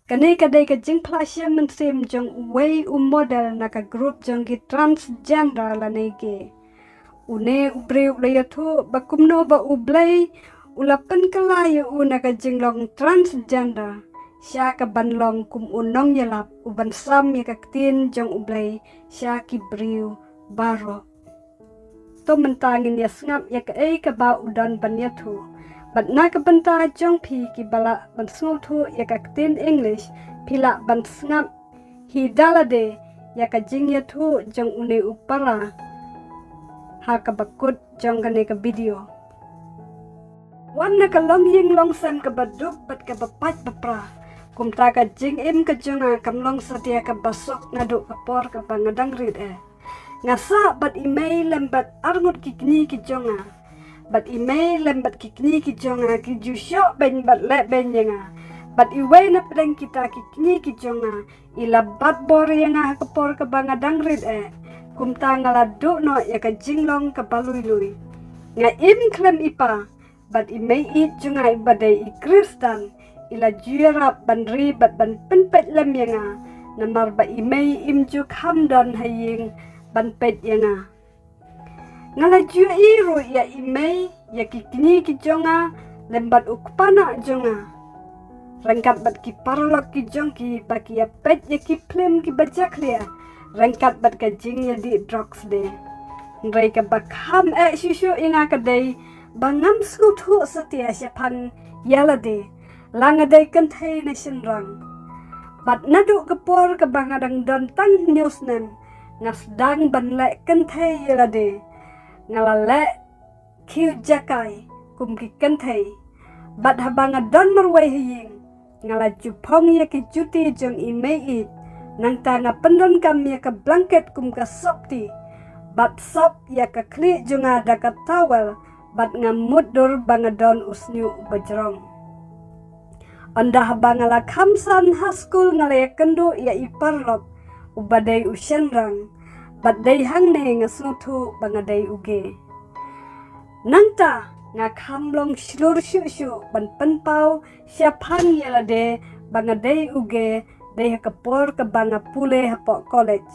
Kani kadai ka jing plasya mensim jong way model na ka group jong ki transgender la nege. Une ubre ulaya tu bakumno ba ublay ulapan kalaya una ka jing long transgender. Siya ka banlong kum unong yalap uban sam ya kaktin jong ublay siya ki briw baro. To mentangin ya ngap ya ka ka ba udan ban ya tu. Bat na ka banta jong pi ki bala ban snul tu ya kaktin English pila ban ngap hi dalade ya ka jing ya tu jong une upara. Ha ka bakut jong ka ne ka video. Wan na ka long ying long sam ka baduk bat ka bapat bapra. Kum ta ka jing im ka jonga kam long satia ka basok na do ka por ka bangadang rid Ngasa bat email lembat arngut kikni ki jonga. Bat email lembat kikni ki jonga ki jusyo ben bat le ben yenga. Bat iwe na pedang kita kikni ki jonga. Ila bat bor yenga ka por ka bangadang rid Kum ta ngaladu no ya ka jinglong ka balui-lui. Nga im klem ipa. Bat imei it jungai badai i kristan. Ila juirap ban ribat ban penpet lem yenga. Namar ba imei im juk hamdon haying ban pet yenga. Ngala jua iru ya imei ya kikini ki jonga lembat ukpana jonga. Rengkat bat ki parlok ki jongki baki ya pet ya ki plem ki bajak lia. Rengkat bat ka jing ya di drugs de. Nrai ka bakham syusyu inga kadai bangam skutu setia siapan yala de. Langadai kentai na shynrang. Bat nadu kepor ke bangadang dontang news nem. Ngasdang ban lek kentai yala de. Ngalalek kiu jakai kum ki kentai. Bat habanga don merwai hiying. Ngala jupong ya ki juti jong imei it. Nang tanga pendon kami ya ke blanket kum ka sopti. Bat sop ya ke kli junga da ka towel. Bat ngamut dur bangadon usnyu bajrong. Andah bangala kamsan haskul ngalaya kendu ya iparlok. Ubadai u shynrang. Bat day hangne ngasnutu bangadai uge. Nangta nga kamlong shlur syusyu ban penpau siapang yalade bangadai uge day kapor ke banga pule hapok college.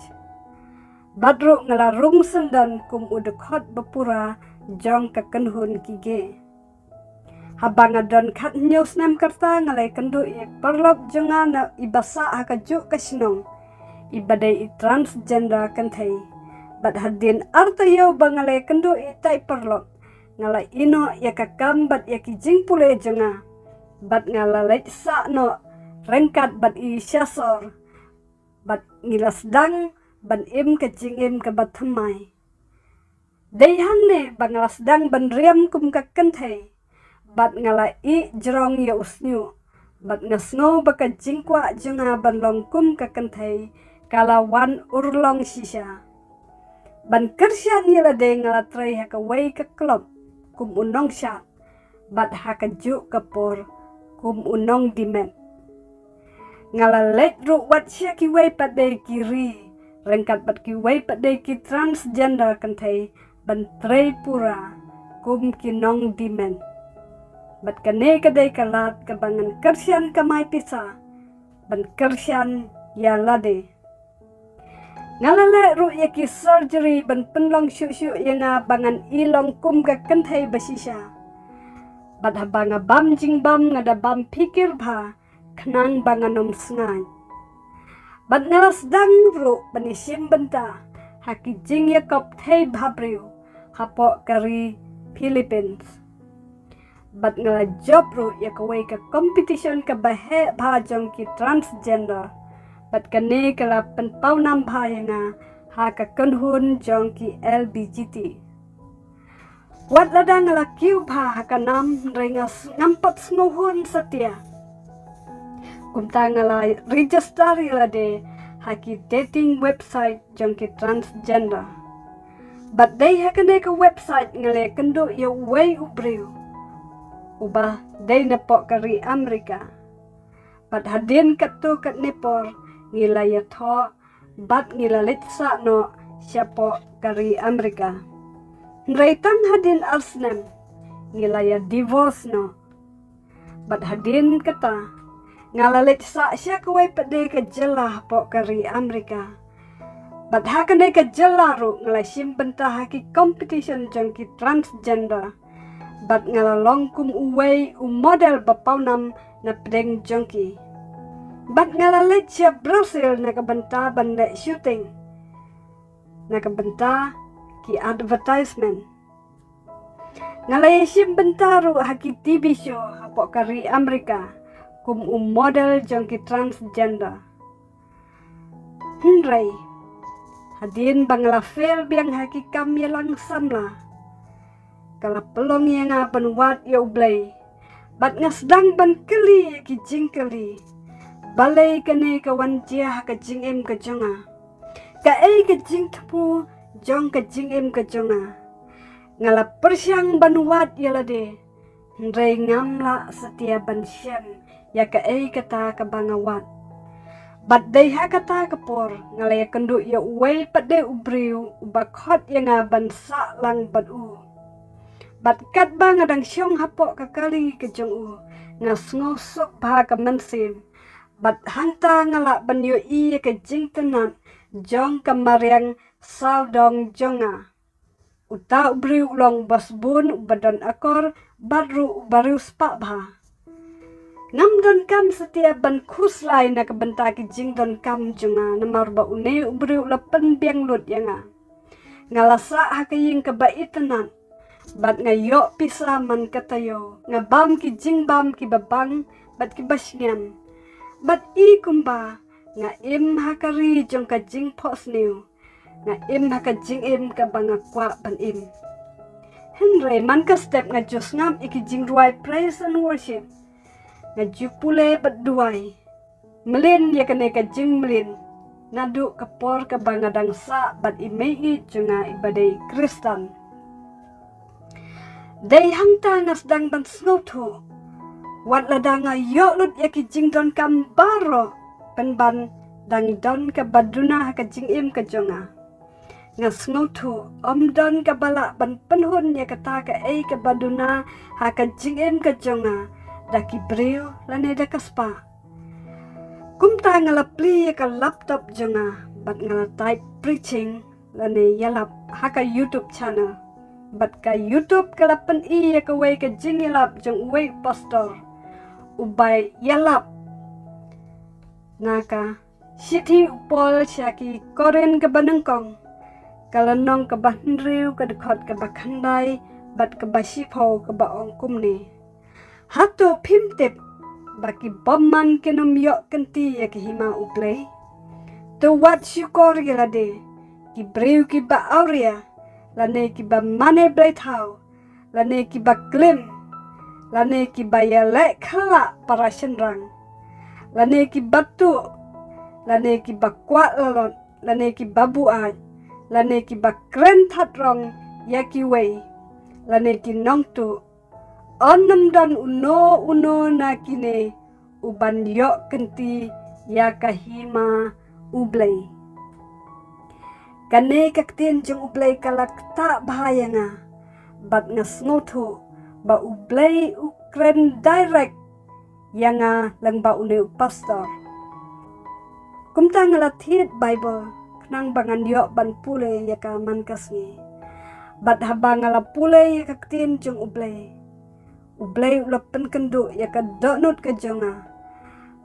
Badru ngalarung sendan kum udekot bepura jong kekenhun kige. Habangadon kat news nam karta ngalai kendu i perlok jonga na ibasa hakajuk kasinong. Ibadai i transgender kentai. Bat hadin artayo bangalai kendu i tai perlok. Ngalai ino ya kakam bat ya kijing pule jonga. Bat ngalalai sa no rengkat bat i syasor. Bat ngilas dang ban im kejing im ke bat temai. Dayhang ne bangalas dang ban riam kum ka kentai. Bat ngalai i jerong ya usnyu. Bat ngasngo baka jingkwa jonga ban longkum ka kentai. Kalawan urlong sisa. Ban kersyan nila de ngalatray haka way ka klop. Kum unong syat. Bat haka juk kapor. Kum unong dimet. Ngalalet ru wat siya ki way paday kiri. Rengkat bat ki way paday ki transgender kentai. Ban tray pura. Kum kinong dimet. Bat kane kaday kalat kabangan kersyan kamay pisa. Ban kersyan yalade. Ngalale ru ya ki surgery ban penlong syuk-syuk yang bangan ilong kum ka kentai basisya. Bat habanga bam jing bam ngada bam pikir ba kenang banganom sengai. Bat ngalas dang ru banisim benta haki jing ya kop thai babriu hapok kari Philippines. Bat ngala job ru ya kawai ka competition ka bahe bhajong ki transgender. Bat kane kala penpau nam bhayanga ha ka kenhun jong ki LBGT. Wat ladang la kiu bha ha ka nam rengas ngampat snuhun setia. Kumta ngala register lade ha ki dating website jong ki transgender. Bat day ha kane ka website ngale kendo ya way ubriu. Ubah day napok kari Amerika. Bat hadin katu kat Nepal. Ngilaya tho bat ngilalit sa no siapo kari Amerika. Nraitang hadin alsnem ngilaya divorce no. Bat hadin kata ngalalit sa siya kaway pade ka jela po kari Amerika. Bat hakane ka jela ru ngalay simbenta haki competition jong ki transgender. Bat ngalalong kum uway model bapawnam na pedeng jongki. Bat ngalalit siya Brazil nakabenta banda shooting. Nakabenta ki advertisement. Ngalay simbenta ru haki TV show hapo kari Amerika. Kum model jong ki transgender. Hynrei. Hadin bangla fail biang haki kami langsam lah. Kalau pelong yang apan wat ya ublay. Bat ngasdang ban keli ki jing keli. Balay kane kawan jia ka jing em ka jonga. Ka ka jing tepu jong ka jing em ka jonga. Ngala persyang ban wat ya lade. Hynrei ngamla setia ban syen. Ya ka kata ka bangawat. Bat day ha kata kapor ngalaya kendu ya uway pade ubriu ubakot yang aban sa lang bat u. Bat kat bang adang shong hapok kakali ke jong u ngas ngosok bah ka mensim. Bat hanta ngalak ban yo iya ke jing tenan jong kamariang saudong jonga. Uta ubriu long basbun ubadan akor badru ubariu spak bah. Ngam don kam setiap ban kuslai na kabenta ki jing don kam junga namar ba une ubri ulapan biang lut yanga. Ngalasa hakaying kabaitanan. Bat ngayo pisa man katayo. Ngabam ki jing bam ki babang bat ki basyam. Bat kumba nga im hakari jong ka jing pos niu. Nga im haka jing im ka bangakwa ban im. Hynrei man ka step nga jos ngam iki jing ruai praise and worship. Ngajupule berduai melin ya kene ka jing melin nadu kapor ka bangadang sa bat imei junga ibadai Kristen day hangta ngasdang ban sngotu wat ladanga yolut ya ki jing don kambaro penban dang don ka baduna ka jing im ka jonga ngasngotu don ka bala ban penhun ya kata ka ka baduna ha ka jing im ka jonga daki breu lane da kaspa. Kumta ngalapli ka laptop jonga bat ngala type preaching lane yalap haka YouTube channel. Bat ka YouTube kalapan iya ka way ka jing yalap jong way pastor. Ubay yalap. Naka siti upol syaki koren ka banengkong. Kalanong ka bahnriu ka dekot ka bakhandai bat ka basipo ka baong kumni. Hato pimtip baki bomman kenom yok kenti ya ki hima uplay. To wat syukor gilade ki breu ki ba aurea lane ki ba mane blay tau lane ki ba klim lane ki ba yalek khala para shynrang lane ki batu lane ki ba kwat lalot lane ki ba buat lane ki ba kren tatrong ya ki way lane ki nong tu onam dan uno na kine uban yok kenti ya kahima ublay. Kane kaktin jong ublay kalak tak bahaya nga. Bat ngasngotu ba ublay ukren direct yang nga lang ba une pastor. Kumta ngalatit Bible kenang bangan yok ban pule ya ka man kasngi. Bat habang ngalapule ya kaktin jong ublay. Ublay ulapan kendu ya ka donut ka jonga.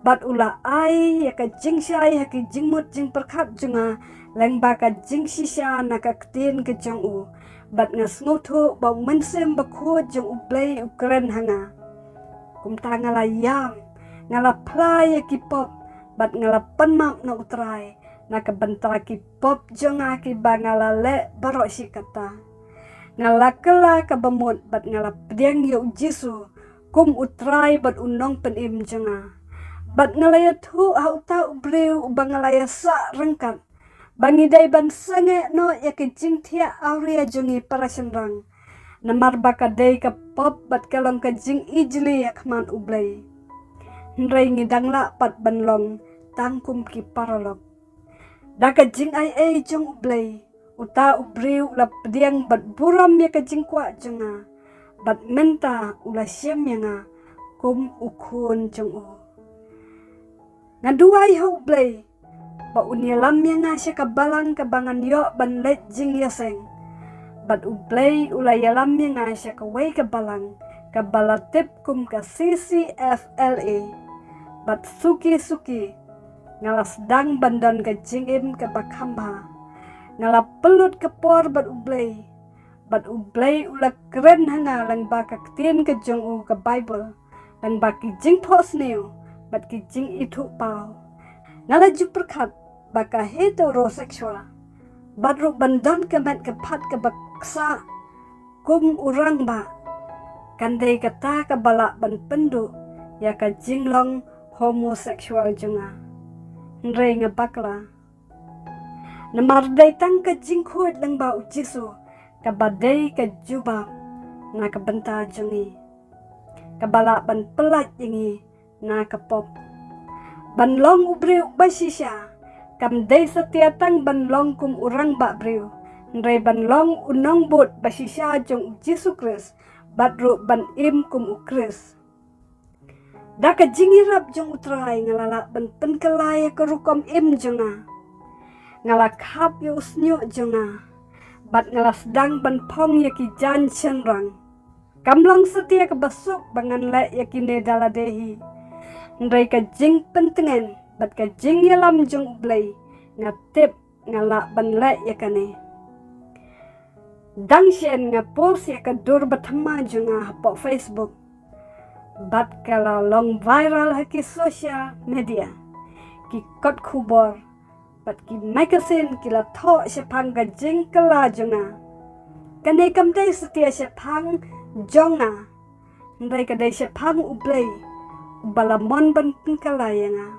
Bat ula ai ya ka jing syai haki jingmut jing perkat jonga. Leng baka jing sisya na ka ktin ka jong u. Bat ngasngotu ba mensem baku jong ublay ukren hanga. Kumta ngalayam ngalapla ya ki pop. Bat ngalapan map na utray. Na kabenta ki pop jonga ki ba ngalale barok si kata. Ngalakela kabamut bat ngalapdiang U Jisu kum utray bat unong penim jonga. Bat ngalayat hu hauta ubreu ubang ngalaya sa rengkat. Bangiday ban sange no ya ke jing tia aurea jongi para shynrang. Namar baka day ka pop bat kalong ka jing ijli yakman ublay. Hynrei ngidang la pat banlong tangkum ki paralog. Daka jing ai jong ublay. Uta ubriu ula pediang bat buram ya ka jingkwa jonga. Bat menta ula syam ya nga kum ukun jong u. Ngaduay ho blay, ba unialam nga siya kabalang kabangan yo banlet jing yaseng. Bat ublay ulayalam nga siya kaway kabalang, kabalatip kum ka CCFLA. Bat suki-suki, ngalasdang bandan ka jingim ka bakamba. Ngalapelut ka por bat ublay ula keren hanga lang baka ktien ka jong u ka Bible, lang baki jing pos niyo, bat ki jing itu pao. Ngalaju perkat baka heterosexual, badru bandan ka met kapat ka baksa, kum urang ba, kandai kata ka balak ban pendu, ya ka jing long homosexual junga. Hynrei nga bakla. Namarday tang ka jing kuat lang ba U Jisu, ka badai ka jubab, na ka banta jungi. Kabala ban pelat jingi, na ka pop. Banlong ubriu basisya, kamday setiatang banlong kum urang ba briu. Hynrei banlong unong bot basisya jong U Jisu Kris, badru ban im kum U Kris. Daka jingirap jong utray ngalala ban pynkylla ya kerukom im jonga. Ngalakap ya usnyo jonga. Bat ngalasdang ban pong ya ki jan shynrang. Kamlang setia kebasuk bangan le ya kine daladehi. Hynrei ka jing pentengen, bat ka jing yalam jong ublay, ngatip ngalak ban le ya kane. Dang sien nga post ya kadur batama jonga hapok Facebook. Bat kala long viral haki social media, ki kot kubor, bat ki magazine kila thok sepang ka jing kala jonga. Kanai kamdai setia sepang jonga, Hynrei kadai sepang ublay, ubalamon ban pynkylla yanga.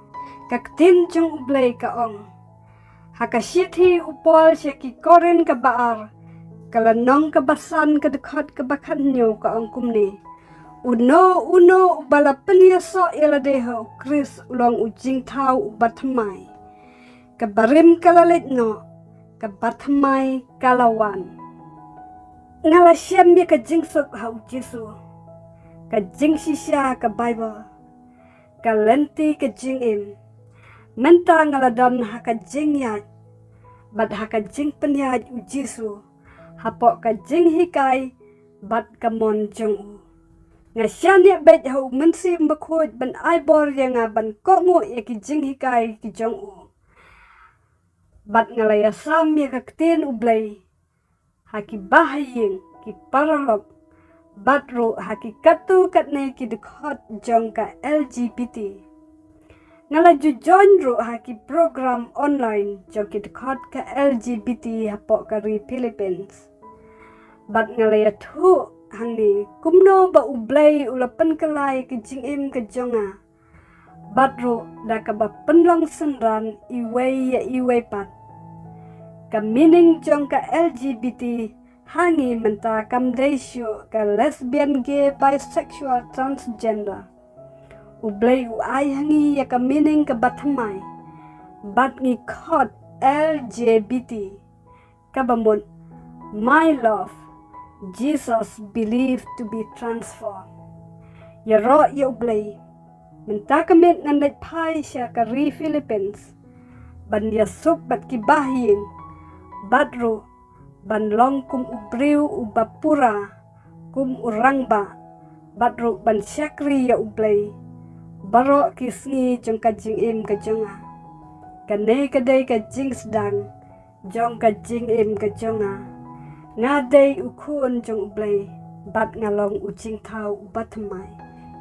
Kaktin jong ublay ka ong. Hakasyithi upol siya ki korin ka baar, kalanong kabasan kadekot kabakan nyo ka ong kumni. Uno ubala penyaso iladeho Kris ulong ujing tau ubatamay. Kabarim kalalit no, kabatamay kalawan. Ngalasyam ya kajingsuk ha U Jisu, kajing sisya ka Bible, kalenti kajing im. Menta ngaladam ha kajing yad, bat ha kajing penyad U Jisu, hapok kajing hikay, bat kamon jong u. Nga siya niya bet hau mensi mbakut ban aibor ya nga ban kongo ya ki jing hikay ki jong u. Bat ngalayasam ya kaktin ublay, haki bahaying ki paralog, batru haki katu katne ki dekot jong ka LGBT. Ngalaju join ru haki program online jong ki dekot ka LGBT hapok kari Philippines. Bat ngalayatu hangni kumno ba ublay ula pynkylla ke jingim ke jonga. Badru da ka ba penlong senran iway ya iway pat. Kamining jong ka LGBT hangi menta kamdesyo ka lesbian, gay, bisexual, transgender. Ublay uay hangi ya kamining ka batamay. Bat ngi kot LGBT. Kabamon, my love, Jesus believed to be transformed. Ya ro ya ublay. Menta kamit nanday pay siya ka ri Philippines. Ban ya suk bat kibahin. Badro banlong kum ubriu ubapura kum urangba. Badro ban syakri ya ublay. Baro kisngi jong kajing im kajonga. Kanay kaday kajing sedang. Jong kajing im kajonga. Ngaday ukun jong ublay, bat ngalong ucing tau ubatamay.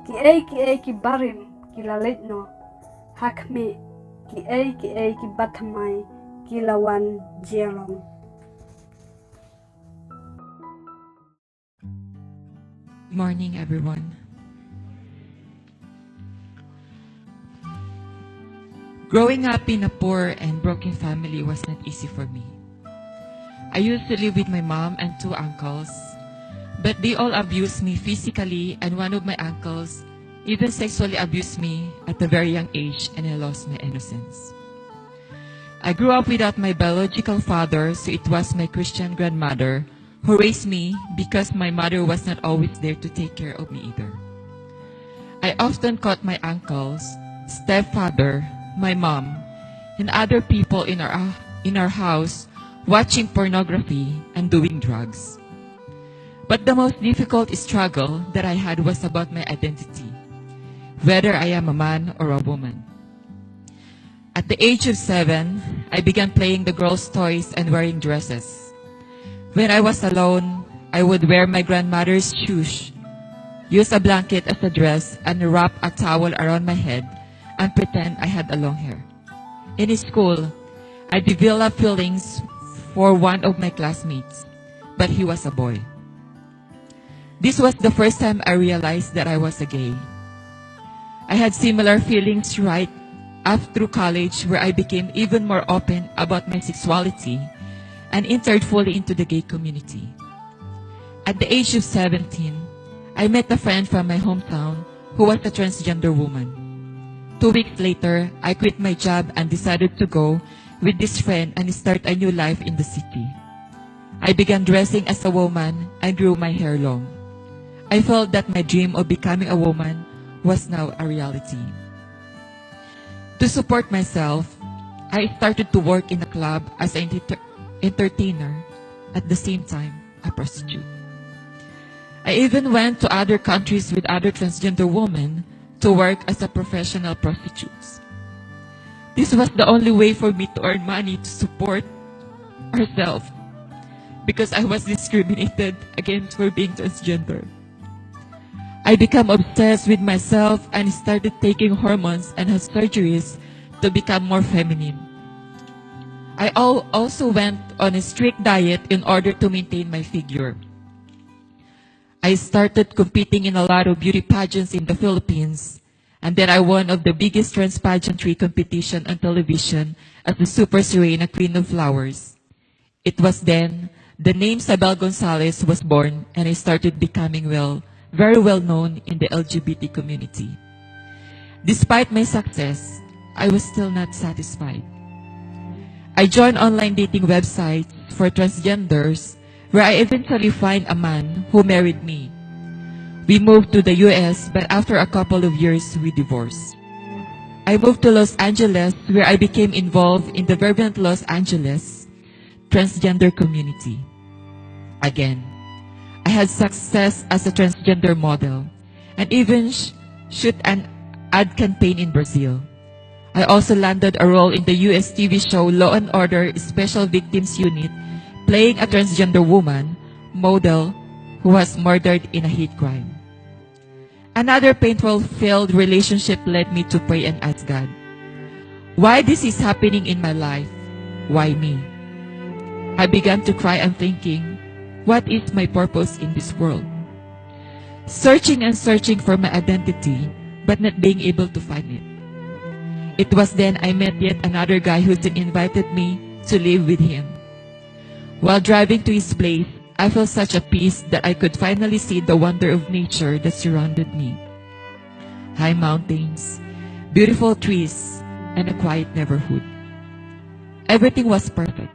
Ki ay ki barim, ki lalit no. Hakmi, ki ay ki batamay, ki lawan jelong. Morning, everyone. Growing up in a poor and broken family was not easy for me. I used to live with my mom and 2 uncles, but they all abused me physically, and one of my uncles even sexually abused me at a very young age, and I lost my innocence. I grew up without my biological father, so it was my Christian grandmother who raised me because my mother was not always there to take care of me either. I often caught my uncles, stepfather, my mom, and other people in our house watching pornography and doing drugs. But the most difficult struggle that I had was about my identity, whether I am a man or a woman. At the age of 7, I began playing the girls' toys and wearing dresses. When I was alone, I would wear my grandmother's shoes, use a blanket as a dress, and wrap a towel around my head and pretend I had a long hair. In school, I developed feelings for one of my classmates, but he was a boy. This was the first time I realized that I was a gay. I had similar feelings right after college, where I became even more open about my sexuality and entered fully into the gay community. At the age of 17, I met a friend from my hometown who was a transgender woman. 2 weeks later, I quit my job and decided to go with this friend and start a new life in the city. I began dressing as a woman and grew my hair long. I felt that my dream of becoming a woman was now a reality. To support myself, I started to work in a club as an entertainer, at the same time a prostitute. I even went to other countries with other transgender women to work as a professional prostitutes. This was the only way for me to earn money to support ourselves, because I was discriminated against for being transgender. I became obsessed with myself and started taking hormones and had surgeries to become more feminine. I also went on a strict diet in order to maintain my figure. I started competing in a lot of beauty pageants in the Philippines, and then I won of the biggest trans pageantry competition on television as the Super Serena Queen of Flowers. It was then the name Sabel Gonzalez was born, and I started becoming very well known in the LGBT community. Despite my success, I was still not satisfied. I joined online dating websites for transgenders, where I eventually find a man who married me. We moved to the US, but after a couple of years, we divorced. I moved to Los Angeles, where I became involved in the vibrant Los Angeles transgender community. Again, I had success as a transgender model and even shoot an ad campaign in Brazil. I also landed a role in the US TV show Law and Order Special Victims Unit, playing a transgender woman, model, who was murdered in a hate crime. Another painful failed relationship led me to pray and ask God, why this is happening in my life? Why me? I began to cry and thinking, what is my purpose in this world? Searching and searching for my identity, but not being able to find it. It was then I met yet another guy who invited me to live with him. While driving to his place, I felt such a peace that I could finally see the wonder of nature that surrounded me. High mountains, beautiful trees, and a quiet neighborhood. Everything was perfect.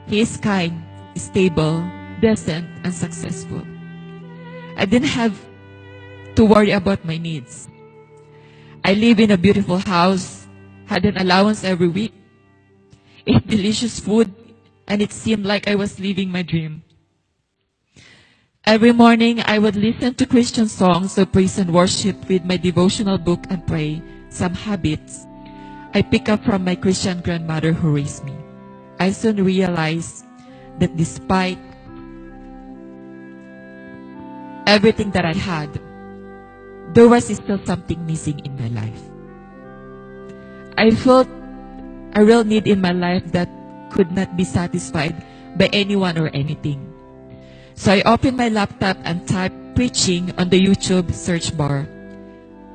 He is kind, stable, decent, and successful. I didn't have to worry about my needs. I live in a beautiful house, had an allowance every week, ate delicious food, and it seemed like I was living my dream. Every morning, I would listen to Christian songs of praise and worship with my devotional book and pray, some habits I pick up from my Christian grandmother who raised me. I soon realized that despite everything that I had, there was still something missing in my life. I felt a real need in my life that could not be satisfied by anyone or anything. So I opened my laptop and typed preaching on the YouTube search bar.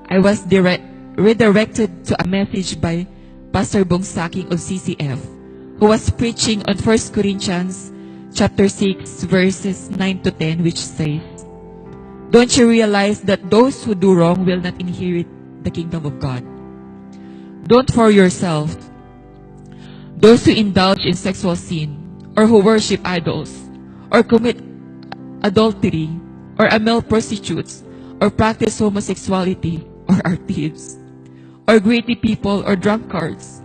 I was redirected to a message by Pastor Bongsaking of CCF, who was preaching on 1 Corinthians chapter 6, verses 9 to 10, which says, don't you realize that those who do wrong will not inherit the kingdom of God? Don't for yourself. Those who indulge in sexual sin, or who worship idols, or commit adultery, or are male prostitutes, or practice homosexuality, or are thieves, or greedy people, or drunkards,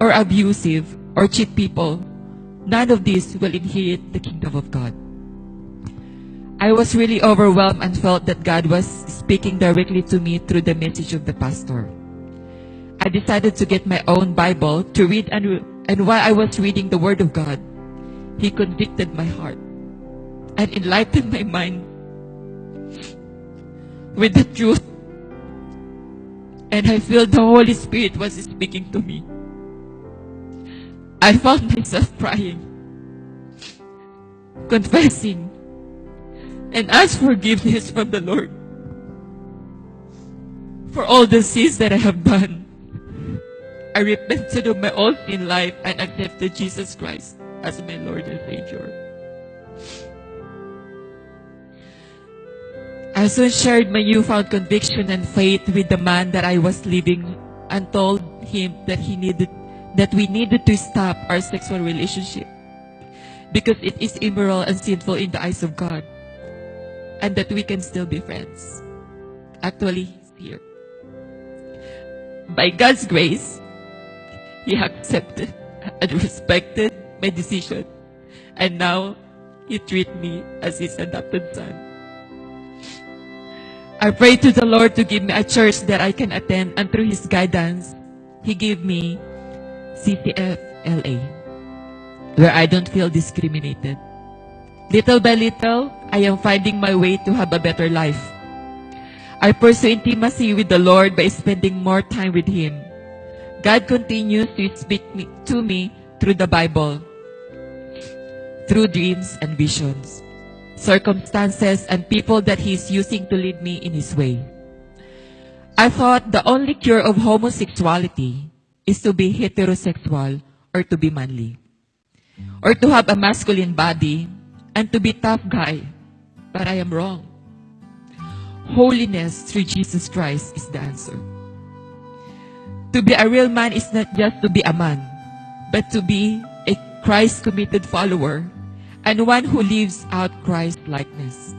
or abusive, or cheat people. None of these will inherit the kingdom of God. I was really overwhelmed and felt that God was speaking directly to me through the message of the pastor. I decided to get my own Bible to read, and while I was reading the Word of God, He convicted my heart and enlightened my mind with the truth. And I feel the Holy Spirit was speaking to me. I found myself crying, confessing, and asked forgiveness from the Lord for all the sins that I have done. I repented of my old sin life and accepted Jesus Christ as my Lord and Savior. I soon shared my newfound conviction and faith with the man that I was living and told him that we needed to stop our sexual relationship because it is immoral and sinful in the eyes of God, and that we can still be friends. Actually, he's here. By God's grace, He accepted and respected my decision, and now He treats me as His adopted son. I prayed to the Lord to give me a church that I can attend, and through His guidance, He gave me CCF LA, where I don't feel discriminated. Little by little, I am finding my way to have a better life. I pursue intimacy with the Lord by spending more time with Him. God continues to speak to me through the Bible, through dreams and visions, circumstances, and people that He is using to lead me in His way. I thought the only cure of homosexuality is to be heterosexual or to be manly, or to have a masculine body and to be tough guy. But I am wrong. Holiness through Jesus Christ is the answer. To be a real man is not just to be a man, but to be a Christ-committed follower and one who lives out Christ's likeness.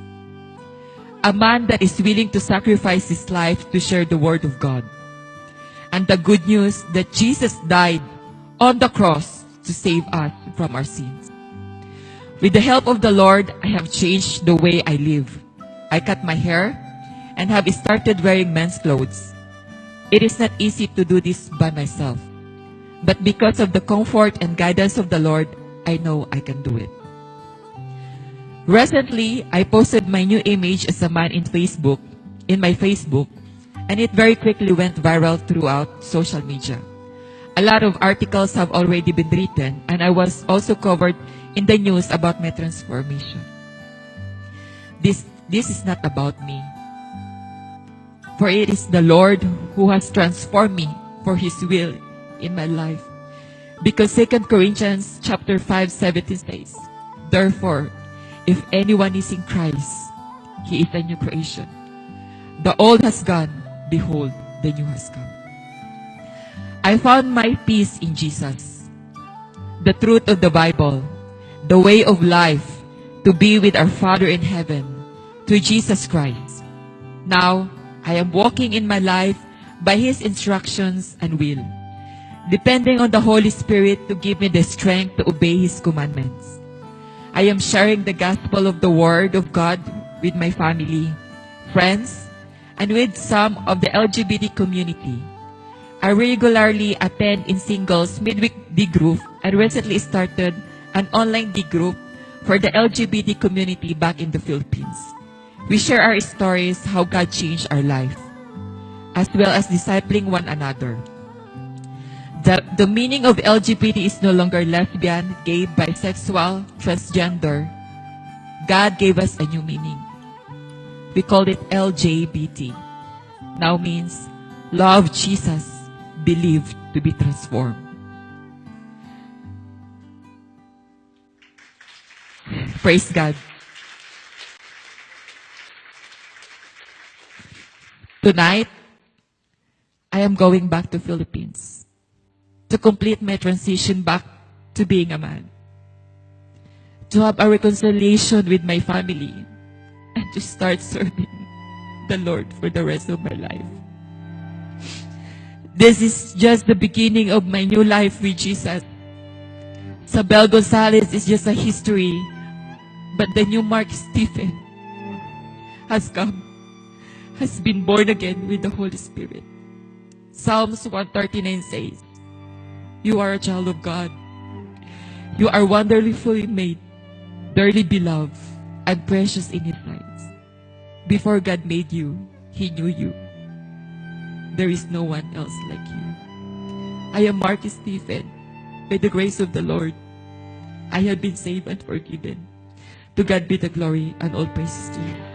A man that is willing to sacrifice his life to share the word of God. And the good news that Jesus died on the cross to save us from our sins. With the help of the Lord, I have changed the way I live. I cut my hair and have started wearing men's clothes. It is not easy to do this by myself, but because of the comfort and guidance of the Lord, I know I can do it. Recently, I posted my new image as a man in my Facebook, and it very quickly went viral throughout social media. A lot of articles have already been written, and I was also covered in the news about my transformation. This is not about me, for it is the Lord who has transformed me for His will in my life. Because 2 Corinthians chapter 5:17 says, "Therefore, if anyone is in Christ, he is a new creation. The old has gone, behold, the new has come." I found my peace in Jesus, the truth of the Bible, the way of life, to be with our Father in heaven, through Jesus Christ. Now, I am walking in my life by His instructions and will, depending on the Holy Spirit to give me the strength to obey His commandments. I am sharing the gospel of the Word of God with my family, friends, and with some of the LGBT community. I regularly attend in singles midweek D group and recently started an online D group for the LGBT community back in the Philippines. We share our stories, how God changed our life, as well as discipling one another. The meaning of LGBT is no longer lesbian, gay, bisexual, transgender. God gave us a new meaning. We call it LGBT. Now means love Jesus, believed to be transformed. Praise God. Tonight, I am going back to Philippines to complete my transition back to being a man, to have a reconciliation with my family, and to start serving the Lord for the rest of my life. This is just the beginning of my new life with Jesus. Sabel Gonzalez is just a history, but the new Mark Stephen has come, has been born again with the Holy Spirit. Psalms 139 says, "You are a child of God. You are wonderfully made, dearly beloved, and precious in His sight. Before God made you, He knew you. There is no one else like you." I am Marcus Stephen. By the grace of the Lord, I have been saved and forgiven. To God be the glory and all praises to you.